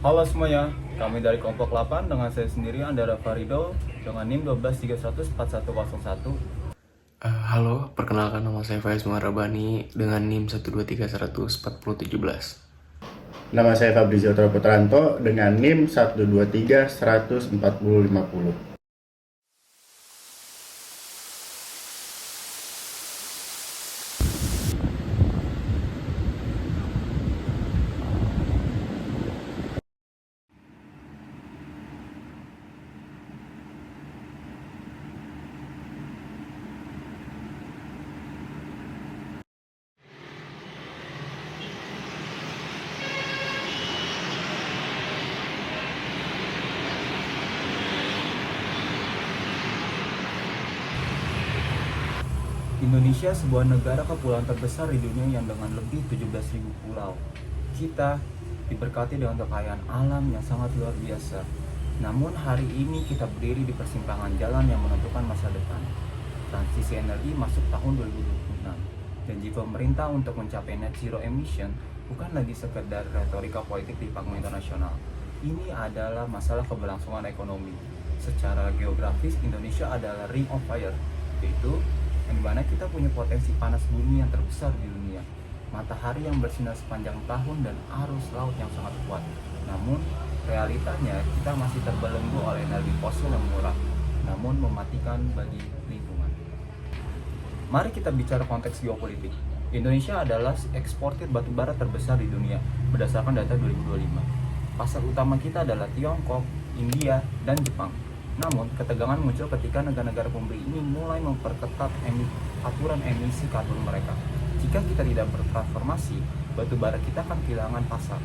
Halo semuanya, kami dari kelompok 8 dengan saya sendiri Andara Farido dengan NIM 123004101. Halo, perkenalkan nama saya Faiz Muharabani dengan NIM 123.100.4017. Nama saya Fabrizio Putranto dengan NIM 123.100.4050. Indonesia sebuah negara kepulauan terbesar di dunia yang dengan lebih 17.000 pulau. Kita diberkati dengan kekayaan alam yang sangat luar biasa. Namun hari ini kita berdiri di persimpangan jalan yang menentukan masa depan. Transisi energi masuk tahun 2026. Janji pemerintah untuk mencapai net zero emission bukan lagi sekedar retorika politik di panggung internasional. Ini adalah masalah keberlangsungan ekonomi. Secara geografis, Indonesia adalah ring of fire, yaitu yang dimana kita punya potensi panas bumi yang terbesar di dunia, matahari yang bersinar sepanjang tahun dan arus laut yang sangat kuat. Namun realitanya kita masih terbelenggu oleh energi fosil yang murah namun mematikan bagi lingkungan. Mari kita bicara konteks geopolitik. Indonesia adalah eksportir batubara terbesar di dunia berdasarkan data 2025. Pasar utama kita adalah Tiongkok, India, dan Jepang. Namun, ketegangan muncul ketika negara-negara pembeli ini mulai memperketat aturan emisi karbon mereka. Jika kita tidak bertransformasi, batu bara kita akan kehilangan pasar.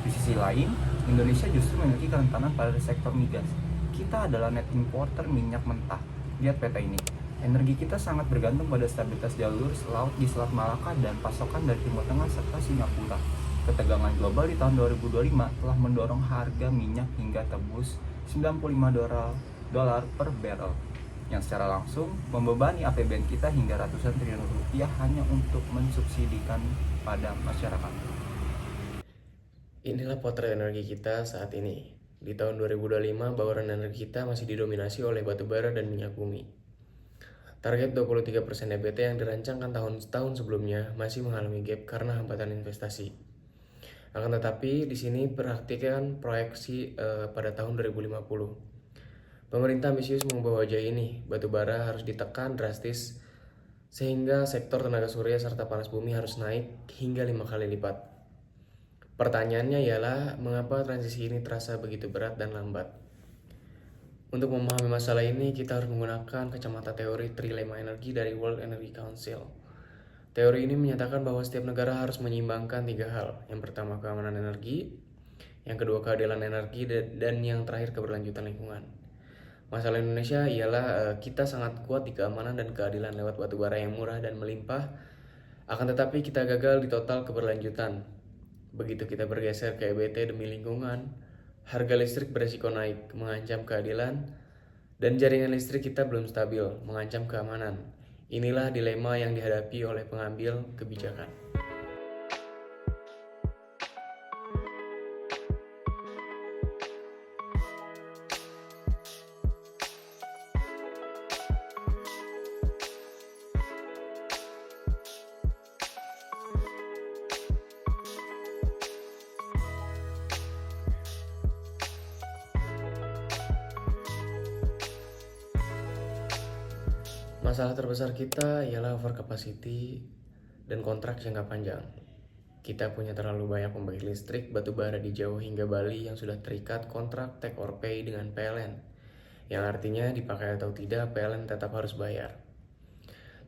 Di sisi lain, Indonesia justru memiliki kerentanan pada sektor migas. Kita adalah net importer minyak mentah. Lihat peta ini. Energi kita sangat bergantung pada stabilitas jalur laut di Selat Malaka dan pasokan dari Timur Tengah serta Singapura. Ketegangan global di tahun 2025 telah mendorong harga minyak hingga tembus $95 per barrel, yang secara langsung membebani APBN kita hingga ratusan triliun rupiah hanya untuk mensubsidikan pada masyarakat. Inilah potret energi kita saat ini. Di tahun 2025, bauran energi kita masih didominasi oleh batu bara dan minyak bumi. Target 23% EBT yang dirancangkan tahun sebelumnya masih mengalami gap karena hambatan investasi. Akan tetapi, di sini perhatikan proyeksi pada tahun 2050. Pemerintah ambisius mengubah wajah ini. Batu bara harus ditekan drastis sehingga sektor tenaga surya serta panas bumi harus naik hingga 5 kali lipat. Pertanyaannya ialah mengapa transisi ini terasa begitu berat dan lambat? Untuk memahami masalah ini, kita harus menggunakan kacamata teori trilema energi dari World Energy Council. Teori ini menyatakan bahwa setiap negara harus menyeimbangkan 3 hal. Yang pertama, keamanan energi, yang kedua, keadilan energi, dan yang terakhir, keberlanjutan lingkungan. Masalah Indonesia ialah kita sangat kuat di keamanan dan keadilan lewat batu bara yang murah dan melimpah. Akan tetapi kita gagal di total keberlanjutan. Begitu kita bergeser ke EBT demi lingkungan, harga listrik beresiko naik, mengancam keadilan, dan jaringan listrik kita belum stabil, mengancam keamanan. Inilah dilema yang dihadapi oleh pengambil kebijakan. Masalah terbesar kita ialah overcapacity dan kontrak jangka panjang. Kita punya terlalu banyak pembangkit listrik batu bara di Jawa hingga Bali yang sudah terikat kontrak take or pay dengan PLN, yang artinya dipakai atau tidak PLN tetap harus bayar.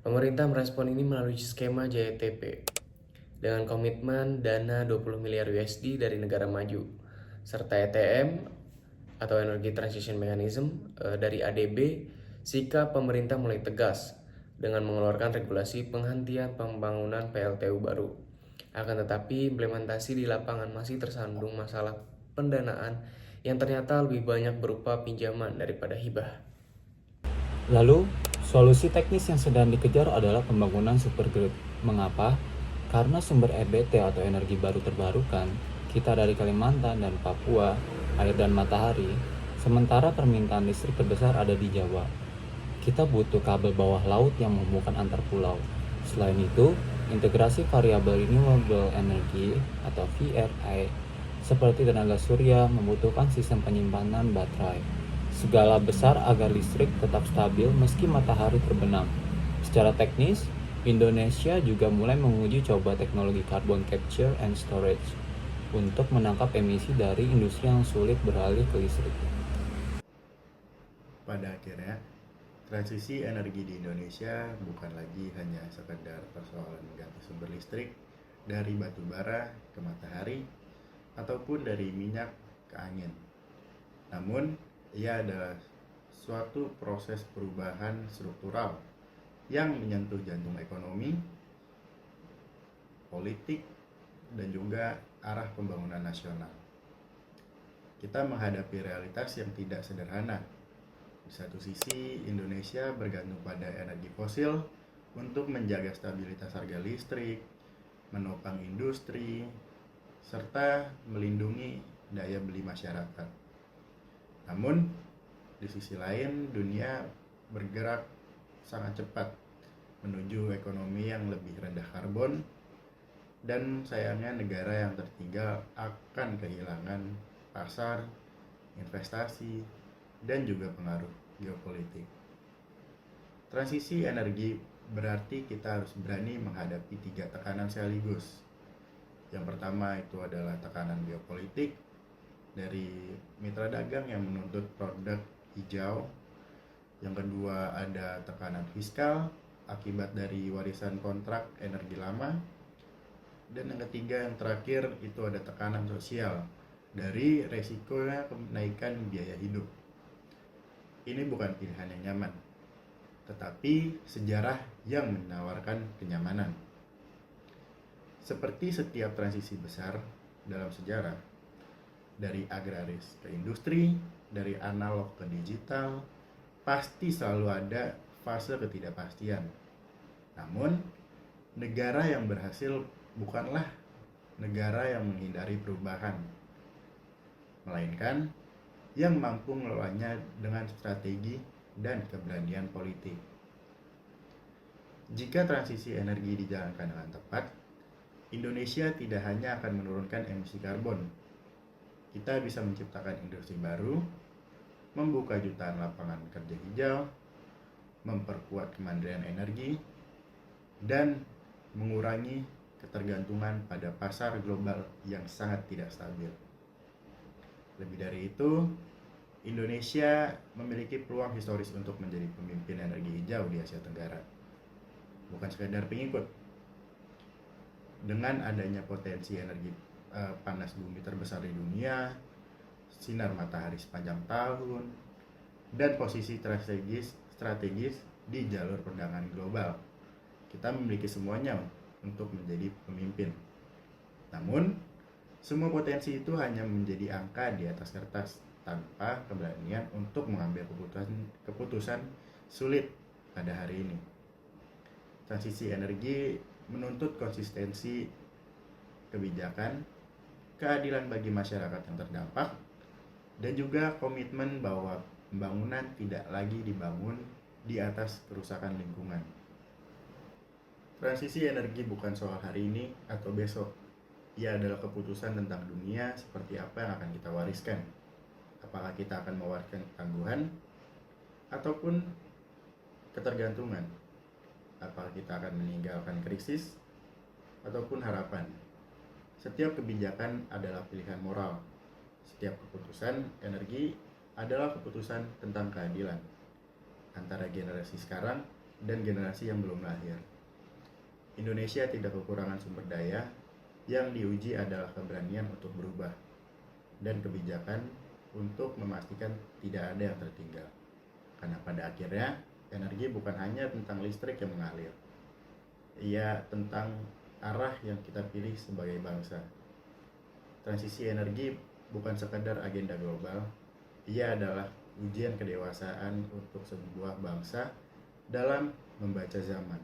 Pemerintah merespon ini melalui skema JETP dengan komitmen dana 20 miliar USD dari negara maju, serta ETM atau Energy Transition Mechanism dari ADB. Sikap pemerintah mulai tegas dengan mengeluarkan regulasi penghentian pembangunan PLTU baru. Akan tetapi implementasi di lapangan masih tersandung masalah pendanaan yang ternyata lebih banyak berupa pinjaman daripada hibah. Lalu, solusi teknis yang sedang dikejar adalah pembangunan supergrid. Mengapa? Karena sumber EBT atau energi baru terbarukan kita dari Kalimantan dan Papua, air dan matahari, sementara permintaan listrik terbesar ada di Jawa. Kita butuh kabel bawah laut yang menghubungkan antar pulau. Selain itu, integrasi variabel renewable energy atau VRI seperti tenaga surya membutuhkan sistem penyimpanan baterai. Segala besar agar listrik tetap stabil meski matahari terbenam. Secara teknis, Indonesia juga mulai menguji coba teknologi carbon capture and storage untuk menangkap emisi dari industri yang sulit beralih ke listrik. Pada akhirnya, transisi energi di Indonesia bukan lagi hanya sekedar persoalan mengganti sumber listrik dari batu bara ke matahari ataupun dari minyak ke angin. Namun, ia adalah suatu proses perubahan struktural yang menyentuh jantung ekonomi, politik, dan juga arah pembangunan nasional. Kita menghadapi realitas yang tidak sederhana. Di satu sisi, Indonesia bergantung pada energi fosil untuk menjaga stabilitas harga listrik, menopang industri, serta melindungi daya beli masyarakat. Namun, di sisi lain, dunia bergerak sangat cepat menuju ekonomi yang lebih rendah karbon, dan sayangnya negara yang tertinggal akan kehilangan pasar, investasi, dan juga pengaruh geopolitik. Transisi energi berarti kita harus berani menghadapi 3 tekanan sekaligus. Yang pertama itu adalah tekanan geopolitik dari mitra dagang yang menuntut produk hijau. Yang kedua ada tekanan fiskal akibat dari warisan kontrak energi lama. Dan yang ketiga, yang terakhir itu ada tekanan sosial dari resikonya kenaikan biaya hidup. Ini bukan pilihan yang nyaman, tetapi sejarah yang menawarkan kenyamanan. Seperti setiap transisi besar dalam sejarah, dari agraris ke industri, dari analog ke digital, pasti selalu ada fase ketidakpastian. Namun, negara yang berhasil bukanlah negara yang menghindari perubahan, melainkan yang mampu mengelolanya dengan strategi dan keberanian politik. Jika transisi energi dijalankan dengan tepat, Indonesia tidak hanya akan menurunkan emisi karbon, kita bisa menciptakan industri baru, membuka jutaan lapangan kerja hijau, memperkuat kemandirian energi, dan mengurangi ketergantungan pada pasar global yang sangat tidak stabil. Lebih dari itu, Indonesia memiliki peluang historis untuk menjadi pemimpin energi hijau di Asia Tenggara. Bukan sekadar pengikut. Dengan adanya potensi energi panas bumi terbesar di dunia, sinar matahari sepanjang tahun, dan posisi strategis di jalur perdagangan global, kita memiliki semuanya untuk menjadi pemimpin. Namun, semua potensi itu hanya menjadi angka di atas kertas tanpa keberanian untuk mengambil keputusan sulit pada hari ini. Transisi energi menuntut konsistensi kebijakan, keadilan bagi masyarakat yang terdampak, dan juga komitmen bahwa pembangunan tidak lagi dibangun di atas kerusakan lingkungan. Transisi energi bukan soal hari ini atau besok. Ia adalah keputusan tentang dunia seperti apa yang akan kita wariskan. Apakah kita akan mewariskan ketangguhan ataupun ketergantungan? Apakah kita akan meninggalkan krisis ataupun harapan? Setiap kebijakan adalah pilihan moral. Setiap keputusan energi adalah keputusan tentang keadilan antara generasi sekarang dan generasi yang belum lahir. Indonesia tidak kekurangan sumber daya, yang diuji adalah keberanian untuk berubah dan kebijakan untuk memastikan tidak ada yang tertinggal. Karena pada akhirnya, energi bukan hanya tentang listrik yang mengalir. Ia tentang arah yang kita pilih sebagai bangsa. Transisi energi bukan sekadar agenda global, ia adalah ujian kedewasaan untuk sebuah bangsa dalam membaca zaman.